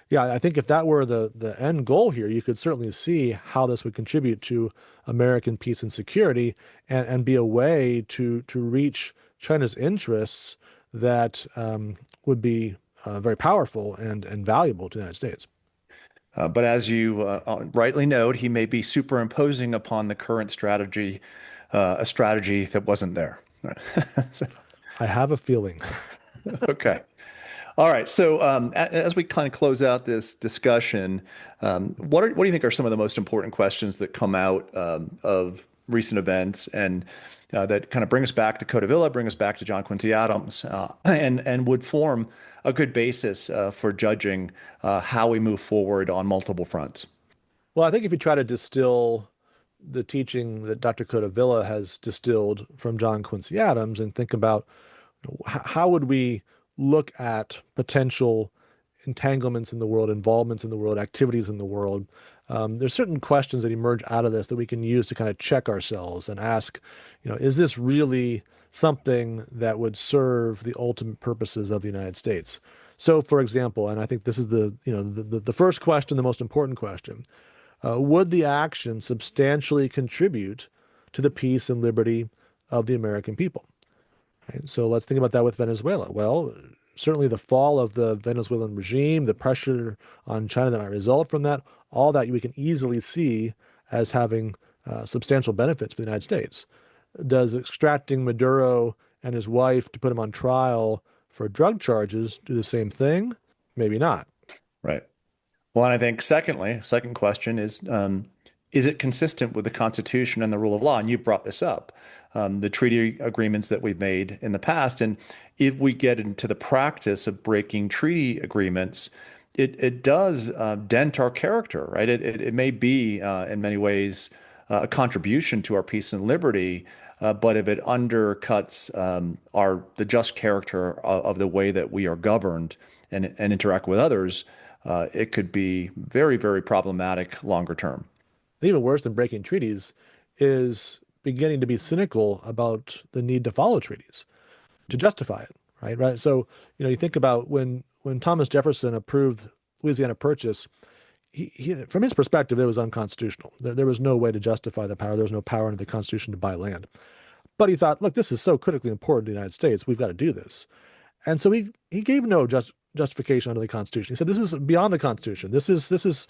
yeah, I think if that were the end goal here, you could certainly see how this would contribute to American peace and security, and be a way to reach China's interests that would be very powerful and valuable to the United States. But as you rightly note, he may be superimposing upon the current strategy a strategy that wasn't there. So, I have a feeling. okay. All right. So as we kind of close out this discussion, what do you think are some of the most important questions that come out of recent events, and that kind of bring us back to Codevilla, bring us back to John Quincy Adams, and would form a good basis for judging how we move forward on multiple fronts? Well, I think if you try to distill the teaching that Dr. Codevilla has distilled from John Quincy Adams and think about how would we look at potential entanglements in the world, involvements in the world, activities in the world. There's certain questions that emerge out of this that we can use to kind of check ourselves and ask, is this really something that would serve the ultimate purposes of the United States? So, for example, and I think this is the first question, the most important question, would the action substantially contribute to the peace and liberty of the American people? Right? So let's think about that with Venezuela. Well, certainly the fall of the Venezuelan regime, the pressure on China that might result from that, all that we can easily see as having substantial benefits for the United States. Does extracting Maduro and his wife to put him on trial for drug charges do the same thing? Maybe not. Right. Well, and I think second question is it consistent with the Constitution and the rule of law? And you brought this up, the treaty agreements that we've made in the past. And if we get into the practice of breaking treaty agreements, it does dent our character, right? It may be in many ways a contribution to our peace and liberty, but if it undercuts the just character of the way that we are governed and interact with others, it could be very, very problematic longer term. Even worse than breaking treaties is beginning to be cynical about the need to follow treaties, to justify it, right? Right. So, you think about when Thomas Jefferson approved Louisiana Purchase, he from his perspective, it was unconstitutional. There was no way to justify the power. There was no power under the Constitution to buy land. But he thought, look, this is so critically important to the United States. We've got to do this. And so he gave no justification under the Constitution. He said, this is beyond the Constitution. This is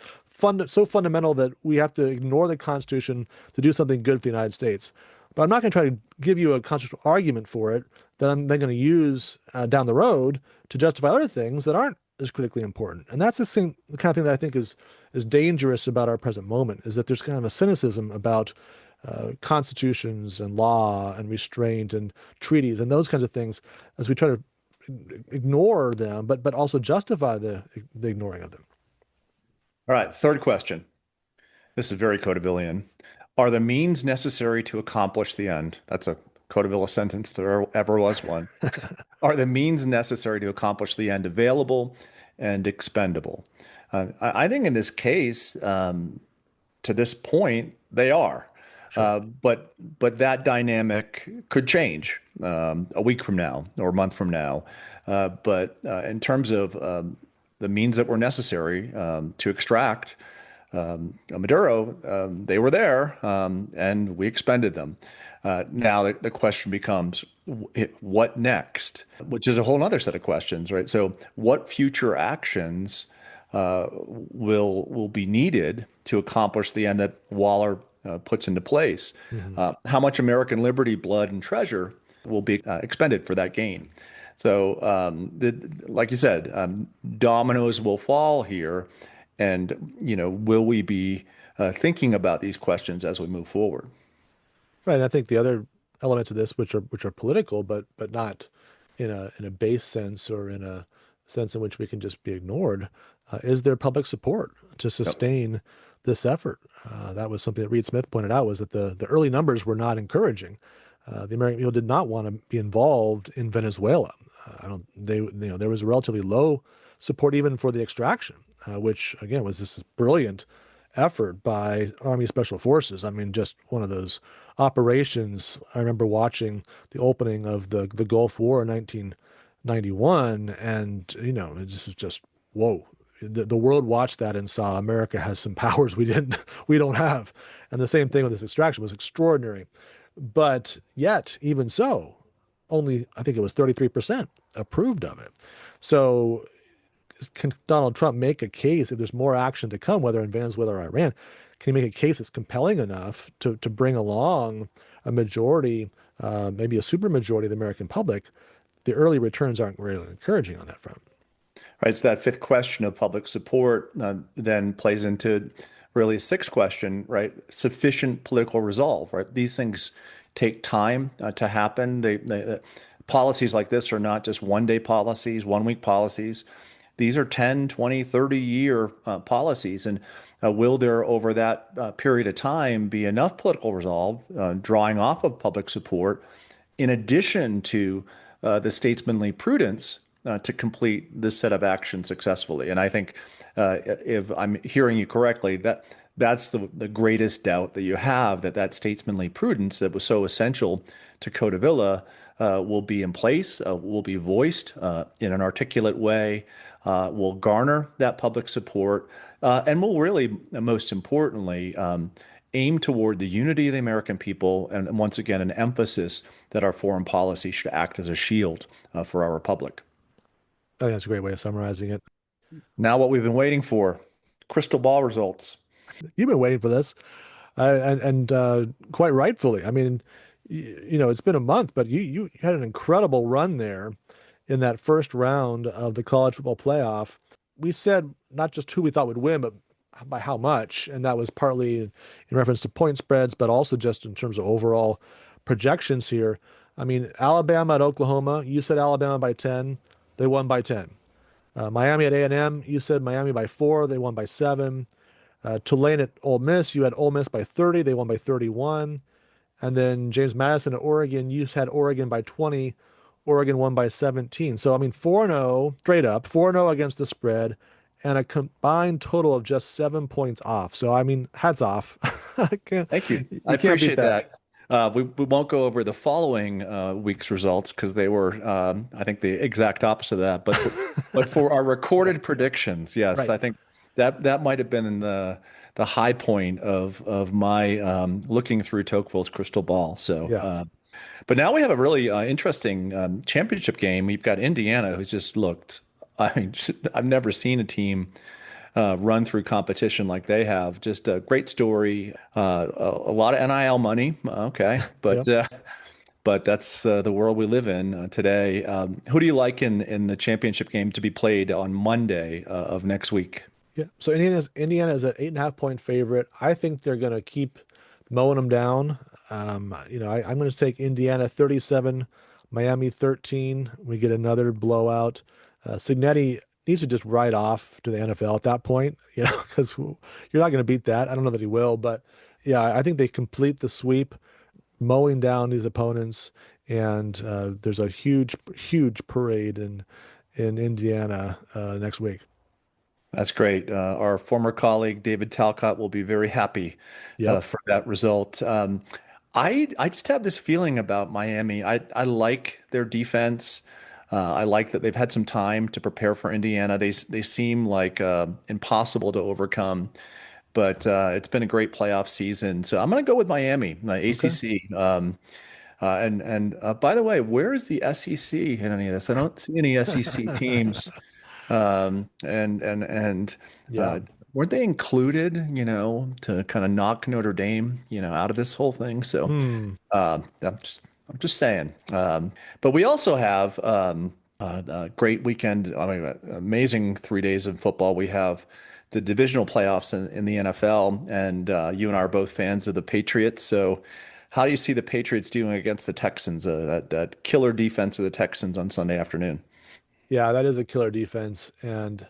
so fundamental that we have to ignore the Constitution to do something good for the United States. But I'm not going to try to give you a constitutional argument for it that I'm then going to use down the road to justify other things that aren't as critically important. And that's the kind of thing that I think is dangerous about our present moment, is that there's kind of a cynicism about constitutions and law and restraint and treaties and those kinds of things as we try to ignore them, but also justify the ignoring of them. All right, third question. This is very Codevillian. Are the means necessary to accomplish the end? That's a Codevilla sentence, there ever was one. Are the means necessary to accomplish the end available and expendable? I think in this case, to this point, they are. Sure. But that dynamic could change a week from now or a month from now. But in terms of the means that were necessary to extract Maduro, they were there, and we expended them. Now the question becomes, what next? Which is a whole other set of questions, right? So what future actions will be needed to accomplish the end that Waller puts into place? Mm-hmm. How much American liberty, blood, and treasure will be expended for that gain? So, like you said, dominoes will fall here, and will we be thinking about these questions as we move forward? Right. And I think the other elements of this, which are political, but not in a base sense or in a sense in which we can just be ignored, is there public support to sustain this effort? That was something that Reed Smith pointed out, was that the early numbers were not encouraging. The American people did not want to be involved in Venezuela. There was a relatively low support even for the extraction, which again was this brilliant effort by Army Special Forces. I mean, just one of those operations. I remember watching the opening of the Gulf War in 1991, and this was just whoa. The world watched that and saw America has some powers we don't have, and the same thing with this extraction was extraordinary. But yet, even so, only I think it was 33% approved of it. So can Donald Trump make a case, if there's more action to come, whether in Venezuela or Iran, can he make a case that's compelling enough to bring along a majority, maybe a supermajority of the American public? The early returns aren't really encouraging on that front. Right. So that fifth question of public support then plays into really a sixth question, right? Sufficient political resolve, right? These things take time to happen. Policies like this are not just one-day policies, one-week policies. These are 10, 20, 30-year policies. And will there, over that period of time, be enough political resolve, drawing off of public support, in addition to the statesmanly prudence to complete this set of actions successfully? And I think, if I'm hearing you correctly, that's the greatest doubt that you have, that statesmanly prudence that was so essential to Codevilla will be in place, will be voiced in an articulate way, will garner that public support, and will really, most importantly, aim toward the unity of the American people, and once again, an emphasis that our foreign policy should act as a shield for our republic. I think that's a great way of summarizing it. Now, what we've been waiting for, crystal ball results. You've been waiting for this, and quite rightfully. I mean, it's been a month, but you had an incredible run there in that first round of the college football playoff. We said not just who we thought would win, but by how much, and that was partly in reference to point spreads, but also just in terms of overall projections here. I mean, Alabama at Oklahoma, you said Alabama by 10, they won by 10. Miami at A&M, you said Miami by 4, they won by 7. Tulane at Ole Miss, you had Ole Miss by 30, they won by 31. And then James Madison at Oregon, you had Oregon by 20, Oregon won by 17. So, I mean, 4-0 straight up, 4-0 against the spread, and a combined total of just 7 points off. So, I mean, hats off. Thank you. You I can't beat appreciate that. We won't go over the following week's results because they were, I think, the exact opposite of that. But for our recorded predictions, yes, Right. I think that might have been the high point of my looking through Tocqueville's crystal ball. So, Yeah. but now we have a really interesting championship game. We've got Indiana, who's just looked. I mean, I've never seen a team run through competition like they have. Just a great story. A lot of NIL money. Okay, Yeah. but that's the world we live in today. Who do you like in the championship game to be played on Monday of next week? Yeah. So Indiana is an 8.5 point favorite. I think they're going to keep mowing them down. I'm going to take Indiana 37, Miami 13. We get another blowout. Signetti needs to just ride off to the NFL at that point, because you're not going to beat that. I don't know that he will, but yeah, I think they complete the sweep, mowing down these opponents, and there's a huge, huge parade in Indiana next week. That's great. Our former colleague David Talcott will be very happy Yep. for that result. I just have this feeling about Miami. I like their defense. I like that they've had some time to prepare for Indiana. They seem like impossible to overcome, but it's been a great playoff season. So I'm going to go with Miami, Okay. ACC. And by the way, where is the SEC in any of this? I don't see any SEC teams. And Yeah. weren't they included, to kind of knock Notre Dame, out of this whole thing? So Hmm. I'm just saying. But we also have a great weekend. I mean, amazing 3 days of football. We have the divisional playoffs in the NFL, and you and I are both fans of the Patriots. So, how do you see the Patriots doing against the Texans? That killer defense of the Texans on Sunday afternoon. Yeah, that is a killer defense. And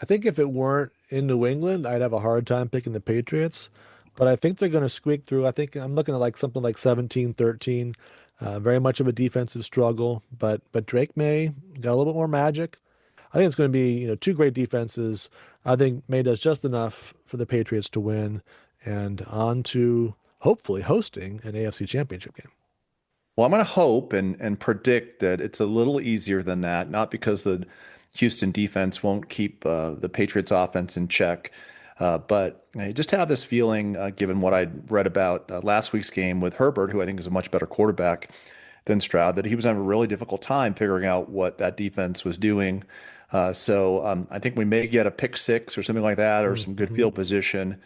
I think if it weren't in New England, I'd have a hard time picking the Patriots. But I think they're going to squeak through. I think I'm looking at like something like 17-13. Very much of a defensive struggle, but Drake May got a little bit more magic. I think it's going to be, two great defenses. I think May does just enough for the Patriots to win and on to hopefully hosting an AFC championship game. Well, I'm going to hope and predict that it's a little easier than that, not because the Houston defense won't keep the Patriots offense in check, but I just have this feeling, given what I read about last week's game with Herbert, who I think is a much better quarterback than Stroud, that he was having a really difficult time figuring out what that defense was doing. So I think we may get a pick six or something like that, or some good Mhm. field position,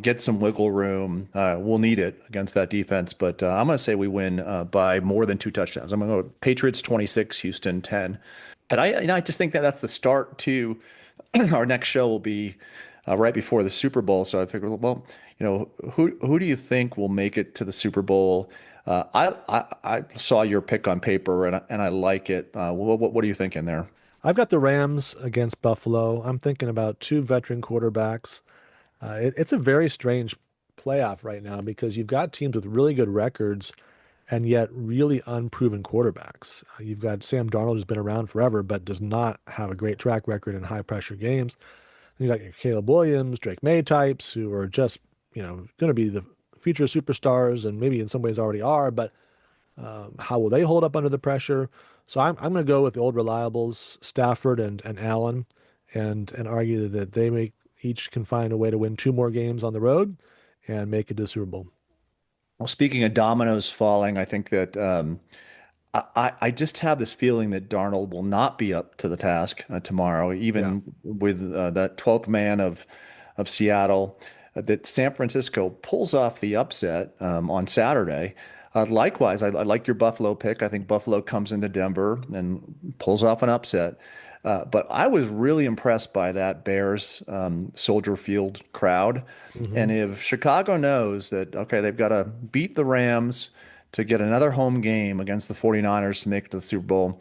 get some wiggle room. We'll need it against that defense, but I'm going to say we win by more than 2 touchdowns. I'm going to go Patriots 26, Houston 10. And I just think that that's the start to our next show will be right before the Super Bowl. So I figured, well, who do you think will make it to the Super Bowl? I saw your pick on paper and I like it. What are you thinking there? I've got the Rams against Buffalo. I'm thinking about two veteran quarterbacks. It's a very strange playoff right now because you've got teams with really good records and yet really unproven quarterbacks. You've got Sam Darnold, who's been around forever, but does not have a great track record in high pressure games. And you got your Caleb Williams, Drake May types who are just, going to be the future superstars and maybe in some ways already are, but how will they hold up under the pressure? So I'm going to go with the old reliables, Stafford and Allen, and argue that they make each can find a way to win two more games on the road and make it to the Super Bowl. Well, speaking of dominoes falling, I think that I just have this feeling that Darnold will not be up to the task tomorrow, Yeah. even with that 12th man of Seattle, that San Francisco pulls off the upset on Saturday. Likewise, I like your Buffalo pick. I think Buffalo comes into Denver and pulls off an upset. But I was really impressed by that Bears Soldier Field crowd. Hmm. And if Chicago knows that, okay, they've got to beat the Rams to get another home game against the 49ers to make it to the Super Bowl,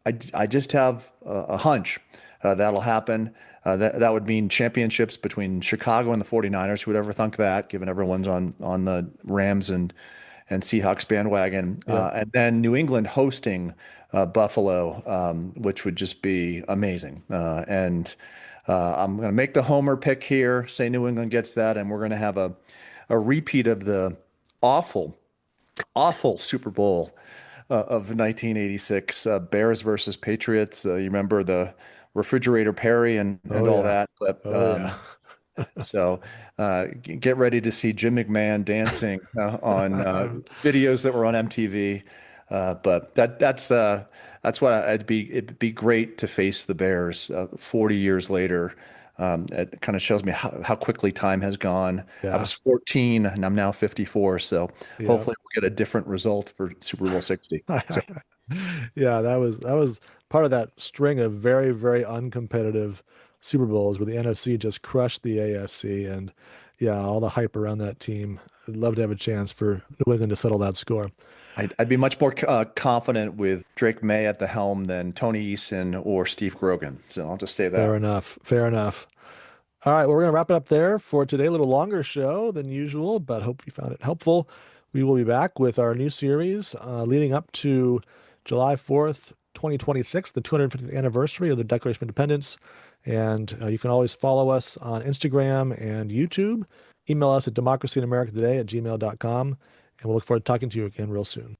I just have a hunch that'll happen. That would mean championships between Chicago and the 49ers. Who would ever thunk that, given everyone's on the Rams and Seahawks bandwagon. Yep. And then New England hosting Buffalo, which would just be amazing. And I'm going to make the homer pick here, say New England gets that, and we're going to have a repeat of the awful, awful Super Bowl of 1986, Bears versus Patriots. You remember the refrigerator Perry and Oh all yeah. that clip. Oh yeah. So get ready to see Jim McMahon dancing on videos that were on MTV. But that's what it'd be great to face the Bears 40 years later. It kind of shows me how quickly time has gone. I Yeah. was 14 and I'm now 54. So Yeah. hopefully we'll get a different result for Super Bowl 60. So Yeah, that was part of that string of very, very uncompetitive Super Bowls where the NFC just crushed the AFC and yeah, all the hype around that team. I'd love to have a chance for New England to settle that score. I'd be much more confident with Drake May at the helm than Tony Eason or Steve Grogan. So I'll just say Fair that. enough. Fair enough. All right, well, we're going to wrap it up there for today. A little longer show than usual, but hope you found it helpful. We will be back with our new series leading up to July 4th, 2026, the 250th anniversary of the Declaration of Independence. And you can always follow us on Instagram and YouTube. Email us at democracyinamericatoday@gmail.com. And we'll look forward to talking to you again real soon.